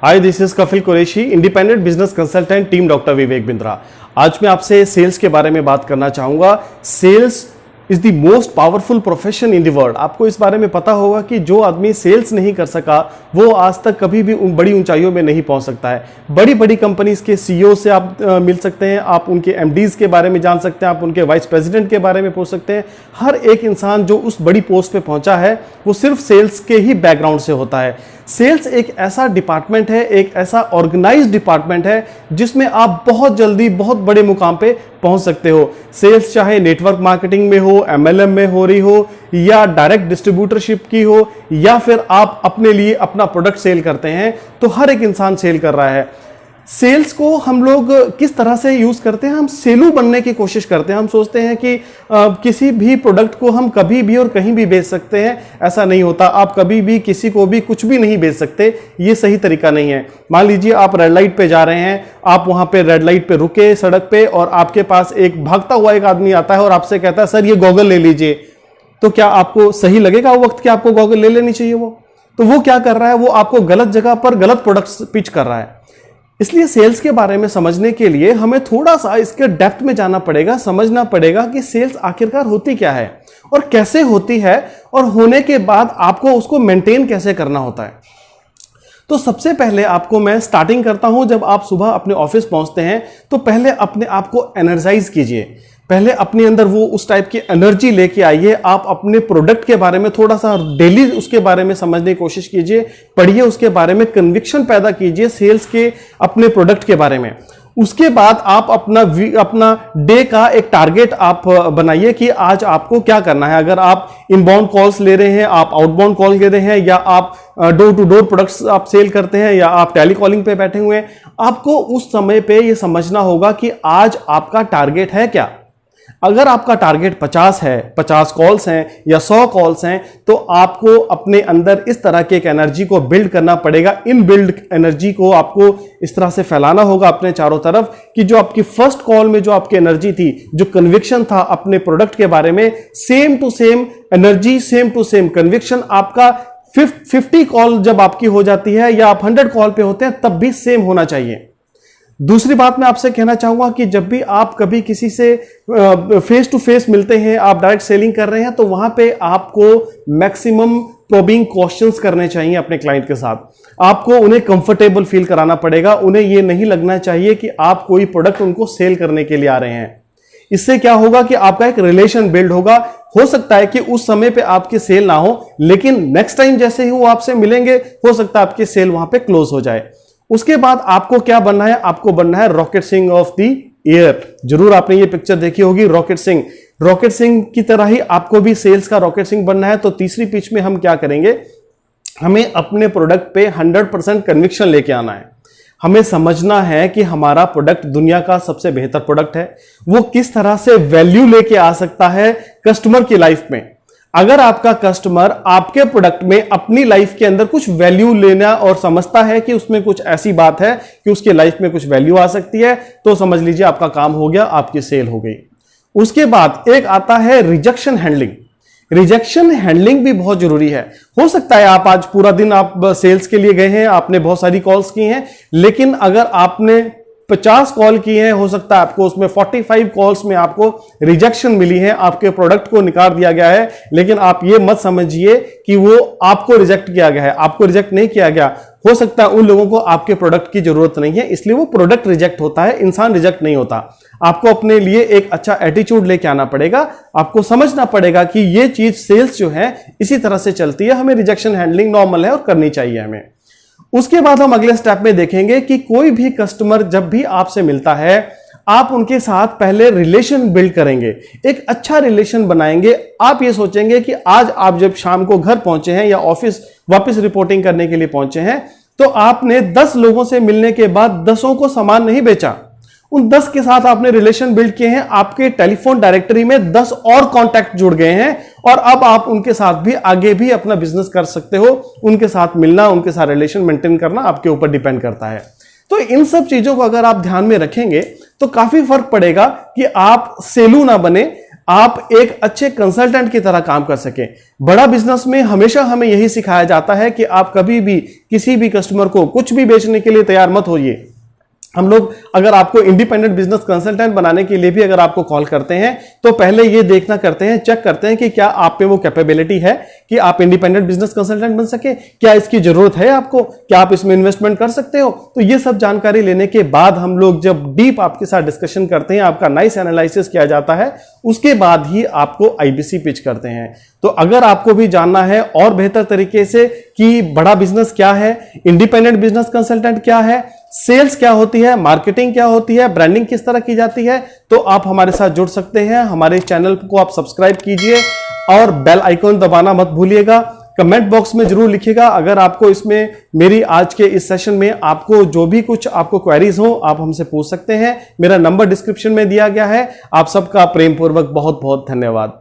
Hi, this is Kapil Qureshi, independent business consultant, team doctor Vivek Bindra. आज मैं आपसे सेल्स के बारे में बात करना चाहूंगा। Sales is the most powerful profession in the world. आपको इस बारे में पता होगा कि जो आदमी सेल्स नहीं कर सका वो आज तक कभी भी बड़ी ऊंचाइयों में नहीं पहुंच सकता है। बड़ी बड़ी कंपनीज के सीईओ से आप मिल सकते हैं, आप उनके एमडीज के बारे में जान सकते हैं, आप उनके वाइस प्रेसिडेंट के बारे में पूछ सकते हैं। हर एक इंसान जो उस बड़ी पोस्ट पे पहुंचा है वो सिर्फ सेल्स के ही बैकग्राउंड से होता है। सेल्स एक ऐसा डिपार्टमेंट है, एक ऐसा ऑर्गेनाइज्ड डिपार्टमेंट है जिसमें आप बहुत जल्दी बहुत बड़े मुकाम पे पहुंच सकते हो। सेल्स चाहे नेटवर्क मार्केटिंग में हो, एमएलएम में हो रही हो, या डायरेक्ट डिस्ट्रीब्यूटरशिप की हो, या फिर आप अपने लिए अपना प्रोडक्ट सेल करते हैं, तो हर एक इंसान सेल कर रहा है। सेल्स को हम लोग किस तरह से यूज करते हैं? हम सेलू बनने की कोशिश करते हैं। हम सोचते हैं कि किसी भी प्रोडक्ट को हम कभी भी और कहीं भी बेच सकते हैं। ऐसा नहीं होता। आप कभी भी किसी को भी कुछ भी नहीं बेच सकते, ये सही तरीका नहीं है। मान लीजिए आप रेड लाइट पे जा रहे हैं, आप वहां पे रेड लाइट पे रुके सड़क पे, और आपके पास एक भागता हुआ एक आदमी आता है और आपसे कहता है सर ये गॉगल ले लीजिए। तो क्या आपको सही लगेगा वो वक्त कि आपको गॉगल ले लेनी चाहिए? वो क्या कर रहा है? वो आपको गलत जगह पर गलत प्रोडक्ट पिच कर रहा है। इसलिए सेल्स के बारे में समझने के लिए हमें थोड़ा सा इसके डेप्थ में जाना पड़ेगा, समझना पड़ेगा कि सेल्स आखिरकार होती क्या है और कैसे होती है, और होने के बाद आपको उसको मेंटेन कैसे करना होता है। तो सबसे पहले आपको मैं स्टार्टिंग करता हूं, जब आप सुबह अपने ऑफिस पहुंचते हैं तो पहले अपने आप को एनर्जाइज कीजिए। पहले अपने अंदर वो उस टाइप की एनर्जी लेके आइए। आप अपने प्रोडक्ट के बारे में थोड़ा सा डेली उसके बारे में समझने की कोशिश कीजिए, पढ़िए उसके बारे में, कन्विक्शन पैदा कीजिए सेल्स के अपने प्रोडक्ट के बारे में। उसके बाद आप अपना डे का एक टारगेट आप बनाइए कि आज आपको क्या करना है। अगर आप इनबाउंड कॉल्स ले रहे हैं, आप आउटबाउंड कॉल ले रहे हैं, या आप डोर टू डोर प्रोडक्ट्स आप सेल करते हैं, या आप टेलीकॉलिंग पे बैठे हुए हैं, आपको उस समय पे ये समझना होगा कि आज आपका टारगेट है क्या। अगर आपका टारगेट 50 है, 50 कॉल्स हैं या 100 कॉल्स हैं, तो आपको अपने अंदर इस तरह के एक एनर्जी को बिल्ड करना पड़ेगा। इन बिल्ड एनर्जी को आपको इस तरह से फैलाना होगा अपने चारों तरफ कि जो आपकी फर्स्ट कॉल में जो आपकी एनर्जी थी, जो कन्विक्शन था अपने प्रोडक्ट के बारे में, same to same energy, same to same conviction आपका 50 कॉल जब आपकी हो जाती है या आप 100 कॉल पे होते हैं तब भी सेम होना चाहिए। दूसरी बात मैं आपसे कहना चाहूंगा कि जब भी आप कभी किसी से फेस टू फेस मिलते हैं, आप डायरेक्ट सेलिंग कर रहे हैं, तो वहां पे आपको मैक्सिमम प्रोबिंग क्वेश्चंस करने चाहिए अपने क्लाइंट के साथ। आपको उन्हें कंफर्टेबल फील कराना पड़ेगा। उन्हें यह नहीं लगना चाहिए कि आप कोई प्रोडक्ट उनको सेल करने के लिए आ रहे हैं। इससे क्या होगा कि आपका एक रिलेशन बिल्ड होगा। हो सकता है कि उस समय पे आपकी सेल ना हो, लेकिन नेक्स्ट टाइम जैसे ही वो आपसे मिलेंगे, हो सकता है आपकी सेल वहां पे क्लोज हो जाए। उसके बाद आपको क्या बनना है? आपको बनना है rocket Singh of the year. जरूर आपने ये पिक्चर देखी होगी, रॉकेट सिंह। रॉकेट सिंह की तरह ही आपको भी सेल्स का रॉकेट सिंह बनना है। तो तीसरी पिच में हम क्या करेंगे? हमें अपने प्रोडक्ट पे 100% कन्विक्शन लेके आना है। हमें समझना है कि हमारा प्रोडक्ट दुनिया का सबसे बेहतर प्रोडक्ट है। वो किस तरह से वैल्यू लेके आ सकता है कस्टमर की लाइफ में। अगर आपका कस्टमर आपके प्रोडक्ट में अपनी लाइफ के अंदर कुछ वैल्यू लेना और समझता है कि उसमें कुछ ऐसी बात है कि उसके लाइफ में कुछ वैल्यू आ सकती है, तो समझ लीजिए आपका काम हो गया, आपकी सेल हो गई। उसके बाद एक आता है रिजेक्शन हैंडलिंग। रिजेक्शन हैंडलिंग भी बहुत जरूरी है। हो सकता है आप आज पूरा दिन आप सेल्स के लिए गए हैं, आपने बहुत सारी कॉल्स की हैं, लेकिन अगर आपने 50 कॉल की है, हो सकता है आपको उसमें 45 कॉल्स में आपको रिजेक्शन मिली है, आपके प्रोडक्ट को निकाल दिया गया है। लेकिन आप ये मत समझिए कि वो आपको रिजेक्ट किया गया है। आपको रिजेक्ट नहीं किया गया। हो सकता है उन लोगों को आपके प्रोडक्ट की जरूरत नहीं है, इसलिए वो प्रोडक्ट रिजेक्ट होता है, इंसान रिजेक्ट नहीं होता। आपको अपने लिए एक अच्छा एटीट्यूड लेके आना पड़ेगा। आपको समझना पड़ेगा कि ये चीज सेल्स जो है इसी तरह से चलती है। हमें रिजेक्शन हैंडलिंग नॉर्मल है और करनी चाहिए हमें। उसके बाद हम अगले स्टेप में देखेंगे कि कोई भी कस्टमर जब भी आपसे मिलता है, आप उनके साथ पहले रिलेशन बिल्ड करेंगे, एक अच्छा रिलेशन बनाएंगे। आप ये सोचेंगे कि आज आप जब शाम को घर पहुंचे हैं या ऑफिस वापस रिपोर्टिंग करने के लिए पहुंचे हैं, तो आपने 10 लोगों से मिलने के बाद 10 को सामान नहीं बेचा। उन 10 के साथ आपने रिलेशन बिल्ड किए हैं। आपके टेलीफोन डायरेक्टरी में 10 और कॉन्टैक्ट जुड़ गए हैं, और अब आप उनके साथ भी आगे भी अपना बिजनेस कर सकते हो। उनके साथ मिलना, उनके साथ रिलेशन मेंटेन करना आपके ऊपर डिपेंड करता है। तो इन सब चीजों को अगर आप ध्यान में रखेंगे तो काफी फर्क पड़ेगा कि आप सेलू ना बने, आप एक अच्छे कंसल्टेंट की तरह काम कर सकें। बड़ा बिजनेस में हमेशा हमें यही सिखाया जाता है कि आप कभी भी किसी भी कस्टमर को कुछ भी बेचने के लिए तैयार मत होइए। हम लोग अगर आपको इंडिपेंडेंट बिजनेस कंसल्टेंट बनाने के लिए भी अगर आपको कॉल करते हैं तो पहले ये देखना करते हैं, चेक करते हैं कि क्या आप में वो कैपेबिलिटी है कि आप इंडिपेंडेंट बिजनेस कंसल्टेंट बन सके, क्या इसकी जरूरत है आपको, क्या आप इसमें इन्वेस्टमेंट कर सकते हो। तो ये सब जानकारी लेने के बाद हम लोग जब डीप आपके साथ डिस्कशन करते हैं, आपका नाइस एनालिसिस किया जाता है, उसके बाद ही आपको आईबीसी पिच करते हैं। तो अगर आपको भी जानना है और बेहतर तरीके से कि बड़ा बिजनेस क्या है, इंडिपेंडेंट बिजनेस कंसल्टेंट क्या है, सेल्स क्या होती है, मार्केटिंग क्या होती है, ब्रांडिंग किस तरह की जाती है, तो आप हमारे साथ जुड़ सकते हैं। हमारे चैनल को आप सब्सक्राइब कीजिए और बेल आइकॉन दबाना मत भूलिएगा। कमेंट बॉक्स में जरूर लिखिएगा अगर आपको इसमें मेरी आज के इस सेशन में आपको जो भी कुछ आपको क्वेरीज हो आप हमसे पूछ सकते हैं। मेरा नंबर डिस्क्रिप्शन में दिया गया है। आप सबका प्रेम पूर्वक बहुत बहुत धन्यवाद।